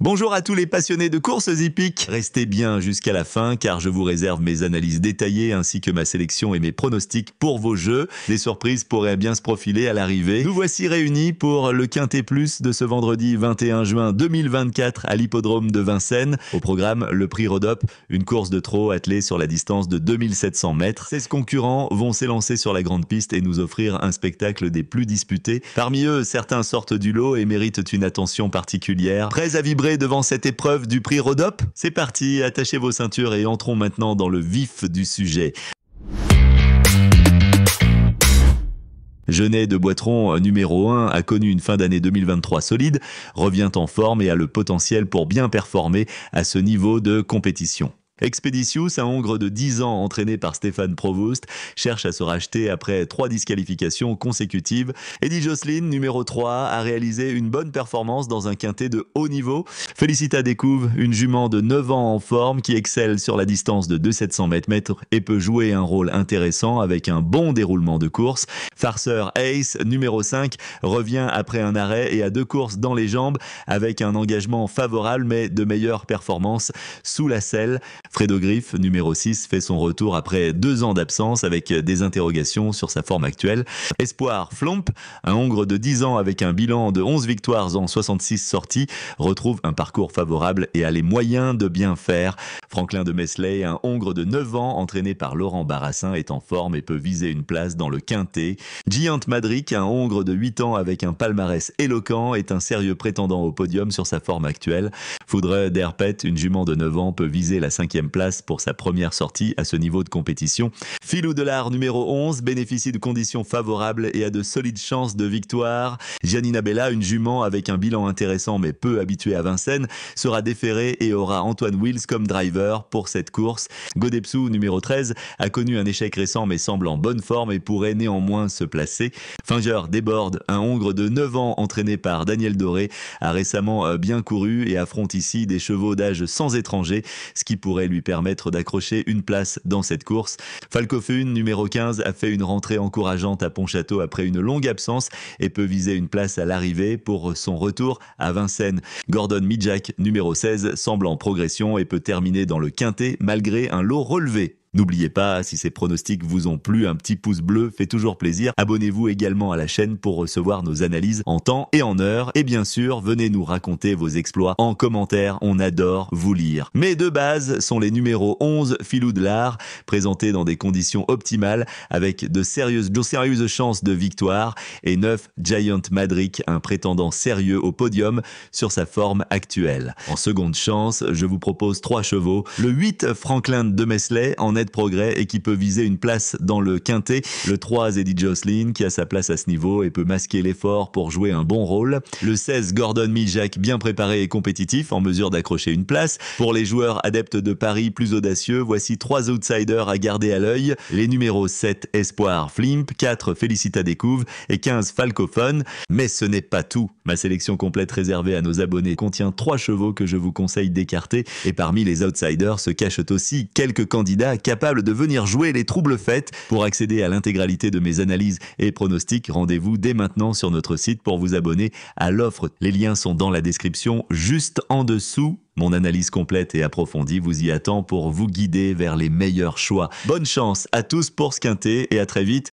Bonjour à tous les passionnés de courses hippiques. Restez bien jusqu'à la fin car je vous réserve mes analyses détaillées ainsi que ma sélection et mes pronostics pour vos jeux. Des surprises pourraient bien se profiler à l'arrivée. Nous voici réunis pour le Quintet Plus de ce vendredi 21 juin 2024 à l'hippodrome de Vincennes. Au programme, le prix Rhodop, une course de trot attelée sur la distance de 2700 mètres. 16 concurrents vont s'élancer sur la grande piste et nous offrir un spectacle des plus disputés. Parmi eux, certains sortent du lot et méritent une attention particulière. Prêts à vibrer devant cette épreuve du prix Rhodop? C'est parti, attachez vos ceintures et entrons maintenant dans le vif du sujet. Genet de Boitron, numéro 1, a connu une fin d'année 2023 solide, revient en forme et a le potentiel pour bien performer à ce niveau de compétition. Expeditious, un hongre de 10 ans entraîné par Stéphane Provoost, cherche à se racheter après 3 disqualifications consécutives. Eddie Jocelyn, numéro 3, a réalisé une bonne performance dans un quintet de haut niveau. Félicita découvre une jument de 9 ans en forme qui excelle sur la distance de 2700 mètres et peut jouer un rôle intéressant avec un bon déroulement de course. Farceur Ace, numéro 5, revient après un arrêt et a 2 courses dans les jambes avec un engagement favorable mais de meilleures performances sous la selle. Fredo Griff, numéro 6, fait son retour après 2 ans d'absence avec des interrogations sur sa forme actuelle. Espoir Flomp, un hongre de 10 ans avec un bilan de 11 victoires en 66 sorties, retrouve un parcours favorable et a les moyens de bien faire. Franklin de Mesley, un hongre de 9 ans entraîné par Laurent Barassin, est en forme et peut viser une place dans le quintet. Giant Madrick, un hongre de 8 ans avec un palmarès éloquent, est un sérieux prétendant au podium sur sa forme actuelle. Foudre d'Herpet, une jument de 9 ans, peut viser la 5e place pour sa première sortie à ce niveau de compétition. Filou de l'Art, numéro 11, bénéficie de conditions favorables et a de solides chances de victoire. Giannina Bella, une jument avec un bilan intéressant mais peu habituée à Vincennes, sera déférée et aura Antoine Wills comme driver pour cette course. Godepsou, numéro 13, a connu un échec récent mais semble en bonne forme et pourrait néanmoins se placer. Finger déborde, un hongre de 9 ans entraîné par Daniel Doré, a récemment bien couru et affronte ici des chevaux d'âge sans étranger, ce qui pourrait lui permettre d'accrocher une place dans cette course. Falcofune, numéro 15, a fait une rentrée encourageante à Pontchâteau après une longue absence et peut viser une place à l'arrivée pour son retour à Vincennes. Gordon Midjack, numéro 16, semble en progression et peut terminer dans le quintet malgré un lot relevé. N'oubliez pas, si ces pronostics vous ont plu, un petit pouce bleu fait toujours plaisir. Abonnez-vous également à la chaîne pour recevoir nos analyses en temps et en heure. Et bien sûr, venez nous raconter vos exploits en commentaire, on adore vous lire. Mais de base sont les numéros 11, Filou de l'Art, présentés dans des conditions optimales avec de sérieuses chances de victoire, et 9, Giant Madrick, un prétendant sérieux au podium sur sa forme actuelle. En seconde chance, je vous propose 3 chevaux. Le 8, Franklin de Mesley, en net progrès et qui peut viser une place dans le quintet. Le 3, Eddie Jocelyn, qui a sa place à ce niveau et peut masquer l'effort pour jouer un bon rôle. Le 16, Gordon Midjack, bien préparé et compétitif, en mesure d'accrocher une place. Pour les joueurs adeptes de paris plus audacieux, voici 3 outsiders à garder à l'œil. Les numéros 7, Espoir Flimp, 4, Félicita Découvre et 15, Falcophone. Mais ce n'est pas tout. Ma sélection complète réservée à nos abonnés contient 3 chevaux que je vous conseille d'écarter, et parmi les outsiders se cachent aussi quelques candidats capables de venir jouer les troubles fêtes. Pour accéder à l'intégralité de mes analyses et pronostics, rendez-vous dès maintenant sur notre site pour vous abonner à l'offre. Les liens sont dans la description, juste en dessous. Mon analyse complète et approfondie vous y attend pour vous guider vers les meilleurs choix. Bonne chance à tous pour ce quintet et à très vite.